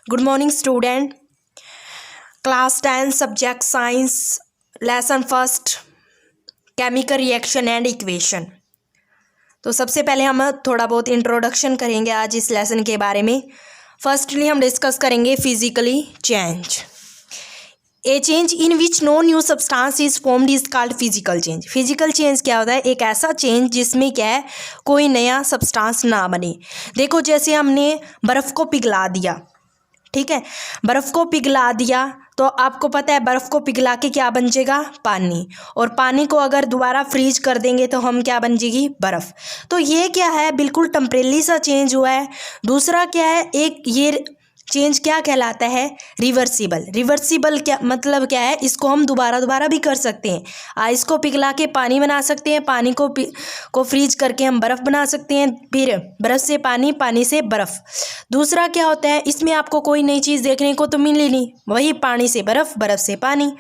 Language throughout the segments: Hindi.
Good morning student. Class 10 subject science lesson first chemical reaction and equation. तो सबसे पहले हम थोड़ा बहुत इंट्रोडक्शन करेंगे आज इस लेसन के बारे में। फर्स्टली हम डिस्कस करेंगे physically change. A change in which no new substance is formed is called physical change. Physical change क्या होता है? एक ऐसा चेंज जिसमें क्या है, कोई नया सब्सटेंस ना बने। देखो जैसे हमने बर्फ़ को पिघला दिया, ठीक है, बर्फ़ को पिघला दिया तो आपको पता है बर्फ़ को पिघला के क्या बन जाएगा? पानी। और पानी को अगर दोबारा फ्रीज कर देंगे तो हम क्या बन जाएगी? बर्फ़। तो ये क्या है, बिल्कुल टेम्परेरी सा चेंज हुआ है। दूसरा क्या है, एक ये चेंज क्या कहलाता है? रिवर्सिबल। रिवर्सिबल क्या मतलब क्या है? इसको हम दोबारा भी कर सकते हैं। आइस को पिघला के पानी बना सकते हैं, पानी को फ्रीज करके हम बर्फ़ बना सकते हैं, फिर बर्फ़ से पानी, पानी से बर्फ़। दूसरा क्या होता है, इसमें आपको कोई नई चीज़ देखने को तो मिली नहीं, वही पानी से बर्फ़, बर्फ़ से पानी।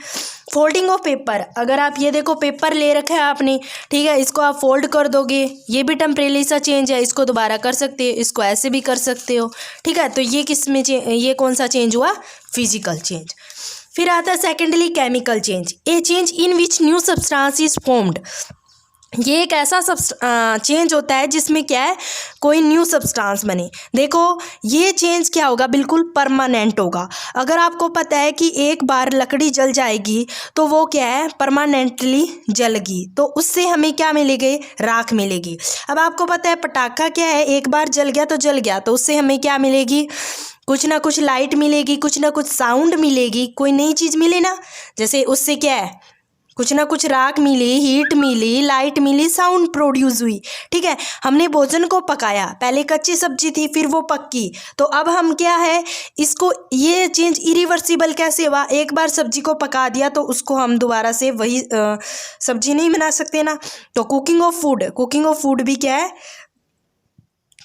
फोल्डिंग ऑफ पेपर, अगर आप ये देखो पेपर ले रखा है आपने, ठीक है, इसको आप फोल्ड कर दोगे, ये भी टेम्परेरी सा चेंज है, इसको दोबारा कर सकते हो, इसको ऐसे भी कर सकते हो, ठीक है। तो ये किस में ये कौन सा चेंज हुआ? Physical change. फिर आता है secondly chemical change. A change in which new substance is formed. ये एक ऐसा चेंज होता है जिसमें क्या है, कोई न्यू सब्सटेंस बने। देखो ये चेंज क्या होगा? बिल्कुल परमानेंट होगा। अगर आपको पता है कि एक बार लकड़ी जल जाएगी तो वो क्या है, परमानेंटली जलेगी, तो उससे हमें क्या मिलेगी? राख मिलेगी। अब आपको पता है पटाखा क्या है, एक बार जल गया तो जल गया, तो उससे हमें क्या मिलेगी? कुछ ना कुछ लाइट मिलेगी, कुछ ना कुछ साउंड मिलेगी, कोई नई चीज़ मिले ना। जैसे उससे क्या है, कुछ ना कुछ राख मिली, हीट मिली, लाइट मिली, साउंड प्रोड्यूस हुई, ठीक है। हमने भोजन को पकाया, पहले कच्ची सब्जी थी फिर वो पक्की, तो अब हम क्या है, इसको ये चेंज इरिवर्सिबल कैसे हुआ? एक बार सब्जी को पका दिया तो उसको हम दोबारा से वही सब्जी नहीं बना सकते ना। तो कुकिंग ऑफ फूड भी क्या है?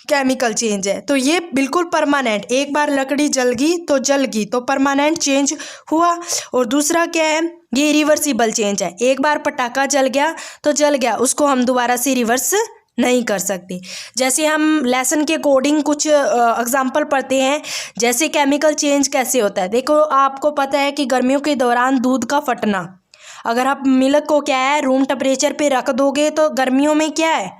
केमिकल चेंज है। तो ये बिल्कुल परमानेंट, एक बार लकड़ी जल गई तो परमानेंट चेंज हुआ। और दूसरा क्या है, ये रिवर्सिबल चेंज है। एक बार पटाखा जल गया तो जल गया, उसको हम दोबारा से रिवर्स नहीं कर सकते। जैसे हम लेसन के अकॉर्डिंग कुछ एग्जाम्पल पढ़ते हैं, जैसे केमिकल चेंज कैसे होता है। देखो आपको पता है कि गर्मियों के दौरान दूध का फटना, अगर आप मिल्क को क्या है, रूम टेम्परेचर पे रख दोगे तो गर्मियों में क्या है,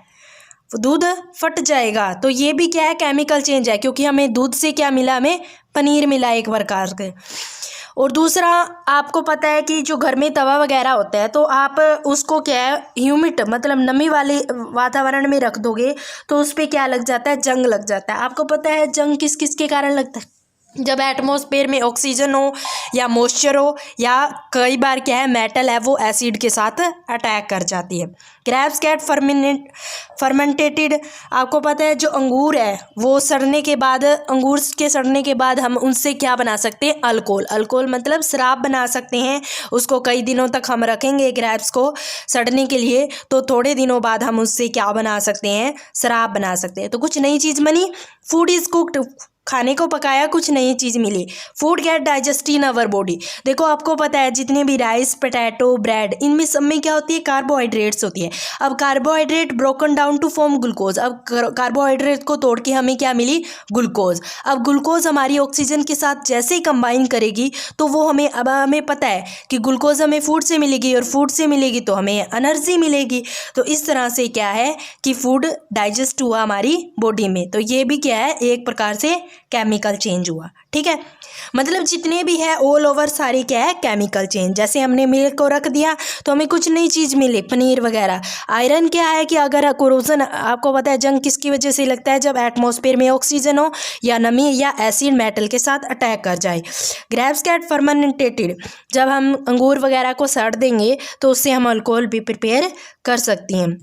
दूध फट जाएगा। तो ये भी क्या है, केमिकल चेंज है, क्योंकि हमें दूध से क्या मिला? हमें पनीर मिला एक प्रकार के। और दूसरा आपको पता है कि जो घर में तवा वगैरह होता है तो आप उसको क्या है, ह्यूमिड मतलब नमी वाले वातावरण में रख दोगे तो उस पर क्या लग जाता है? जंग लग जाता है। आपको पता है जंग किस किस के कारण लगता है? जब एटमॉस्फेयर में ऑक्सीजन हो या मॉइस्चर हो, या कई बार क्या है, मेटल है वो एसिड के साथ अटैक कर जाती है। ग्रेप्स गेट फर्मेंटेटेड, आपको पता है जो अंगूर है वो सड़ने के बाद, अंगूर के सड़ने के बाद हम उनसे क्या बना सकते हैं? अल्कोहल। अल्कोहल मतलब शराब बना सकते हैं। उसको कई दिनों तक हम रखेंगे ग्रेप्स को सड़ने के लिए, तो थोड़े दिनों बाद हम उससे क्या बना सकते हैं? शराब बना सकते हैं। तो कुछ नई चीज़ बनी। फूड इज कुक्ड, खाने को पकाया, कुछ नई चीज़ मिली। Food get digest in our body. देखो आपको पता है जितने भी राइस, पोटैटो, ब्रेड, इनमें सब में क्या होती है? कार्बोहाइड्रेट्स होती है। अब carbohydrate broken down to form glucose. अब कार्बोहाइड्रेट को तोड़ के हमें क्या मिली? ग्लूकोज। अब ग्लूकोज हमारी ऑक्सीजन के साथ जैसे ही कंबाइन करेगी तो वो हमें, अब हमें पता है कि ग्लूकोज हमें फूड से मिलेगी और फूड से मिलेगी तो हमें एनर्जी मिलेगी। तो इस तरह से क्या है कि फूड डाइजेस्ट हुआ हमारी बॉडी में। तो ये भी क्या है, एक प्रकार से केमिकल चेंज हुआ, ठीक है। मतलब जितने भी है ऑल ओवर सारी क्या है? Chemical change. जैसे हमने मिल्क को रख दिया तो हमें कुछ नई चीज़ मिली, पनीर वगैरह। आयरन क्या है कि अगर कोरोजन, आपको पता है जंग किसकी वजह से लगता है? जब एटमॉस्फेयर में ऑक्सीजन हो या नमी या एसिड मेटल के साथ अटैक कर जाए। ग्रेप्स गेट फर्मेंटेटेड, जब हम अंगूर वगैरह को सड़ देंगे तो उससे हम अल्कोहल भी प्रिपेयर कर सकते हैं।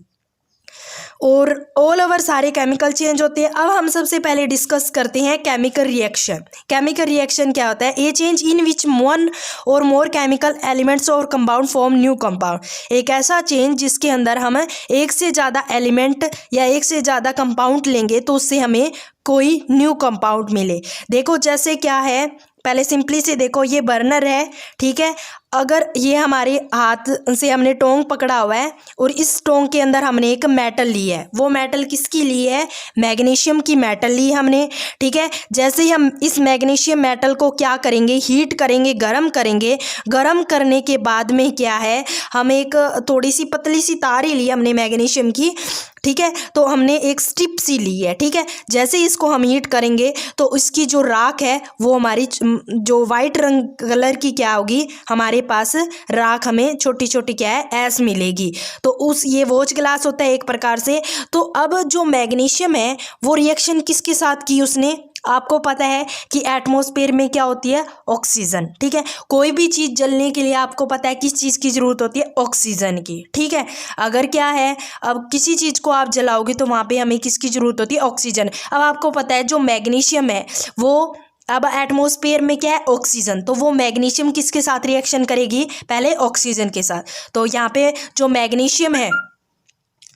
और ऑल ओवर सारे केमिकल चेंज होते हैं। अब हम सबसे पहले डिस्कस करते हैं केमिकल रिएक्शन। केमिकल रिएक्शन क्या होता है? ए चेंज इन विच वन और मोर केमिकल एलिमेंट्स और कंपाउंड फॉर्म न्यू कंपाउंड। एक ऐसा चेंज जिसके अंदर हम एक से ज़्यादा एलिमेंट या एक से ज़्यादा कंपाउंड लेंगे तो उससे हमें कोई न्यू कंपाउंड मिले। देखो जैसे क्या है, पहले सिंपली से देखो, ये बर्नर है, ठीक है। अगर ये हमारे हाथ से हमने टोंग पकड़ा हुआ है और इस टोंग के अंदर हमने एक मेटल ली है, वो मेटल किसकी ली है? मैग्नीशियम की मेटल ली हमने, ठीक है। जैसे ही हम इस मैग्नीशियम मेटल को क्या करेंगे? हीट करेंगे, गर्म करेंगे। गर्म करने के बाद में क्या है, हम एक थोड़ी सी पतली सी तार ही ली हमने मैग्नीशियम की, ठीक है। तो हमने एक स्ट्रिप सी ली है, ठीक है। जैसे ही इसको हम हीट करेंगे तो इसकी जो राख है वो हमारी जो वाइट रंग कलर की क्या होगी, हमारे पास राख हमें छोटी छोटी क्या है, ऐस मिलेगी। तो उस ये वॉच ग्लास होता है एक प्रकार से। तो अब जो मैग्नीशियम है वो रिएक्शन किसके साथ की उसने? आपको पता है कि एटमॉस्फेयर में क्या होती है? ऑक्सीजन, ठीक है। कोई भी चीज़ जलने के लिए आपको पता है किस चीज़ की ज़रूरत होती है? ऑक्सीजन की, ठीक है। अगर क्या है, अब किसी चीज़ को आप जलाओगे तो वहाँ पे हमें किसकी ज़रूरत होती है? ऑक्सीजन। अब आपको पता है जो मैग्नीशियम है वो अब एटमॉस्फेयर में क्या है? ऑक्सीजन। तो वो मैग्नीशियम किसके साथ रिएक्शन करेगी? पहले ऑक्सीजन के साथ। तो यहाँ पे जो मैग्नीशियम है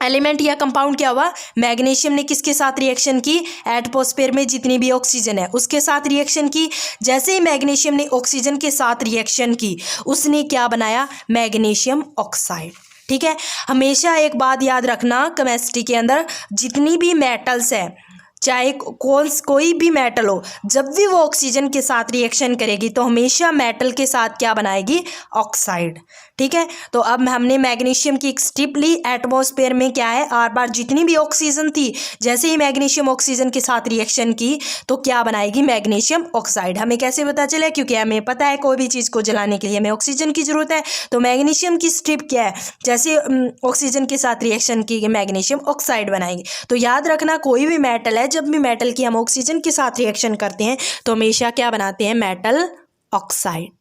एलिमेंट या कंपाउंड क्या हुआ? मैग्नीशियम ने किसके साथ रिएक्शन की? एटमॉस्फेयर में जितनी भी ऑक्सीजन है उसके साथ रिएक्शन की। जैसे ही मैग्नीशियम ने ऑक्सीजन के साथ रिएक्शन की, उसने क्या बनाया? मैग्नीशियम ऑक्साइड, ठीक है। हमेशा एक बात याद रखना, केमिस्ट्री के अंदर जितनी भी मेटल्स है, चाहे कोई भी मेटल हो, जब भी वो ऑक्सीजन के साथ रिएक्शन करेगी तो हमेशा मेटल के साथ क्या बनाएगी? ऑक्साइड, ठीक है। तो अब हमने मैग्नीशियम की एक स्ट्रिप ली, एटमॉस्फेयर में क्या है, आर पार जितनी भी ऑक्सीजन थी, जैसे ही मैग्नीशियम ऑक्सीजन के साथ रिएक्शन की तो क्या बनाएगी? Magnesium oxide. हमें कैसे पता चले? क्योंकि हमें पता है कोई भी चीज़ को जलाने के लिए हमें ऑक्सीजन की ज़रूरत है। तो मैग्नीशियम की स्ट्रिप क्या है? जैसे ऑक्सीजन के साथ रिएक्शन की मैग्नीशियम ऑक्साइड बनाएगी। तो याद रखना, कोई भी मेटल है, जब भी मेटल की हम ऑक्सीजन के साथ रिएक्शन करते हैं तो हमेशा क्या बनाते हैं? Metal oxide.